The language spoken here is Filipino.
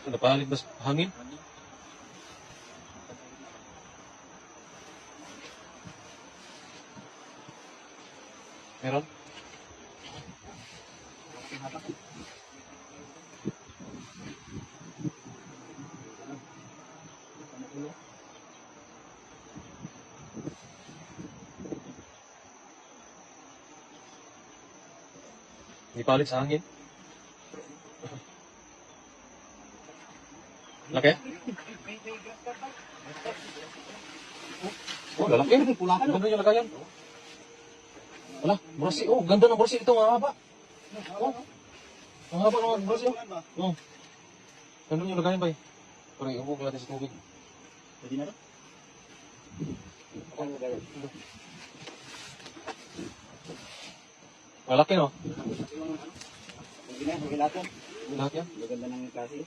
Napalit ba sa hangin? Meron? Hindi palit sa hangin. Laki? Oh, lalaki. Ganda yung lagayan. Wala, brasi. Oh, ganda ng brasi. Ito, ang haba. Oh, ang haba ng brasi. Oh. Ganda yung lagayan, bay. Pero iubog natin sa tubig. Pwede na rin? Ang lagayan. Malaki, no? Pwede na, pwede lahat yan. Lahat yan. Maganda ng klase.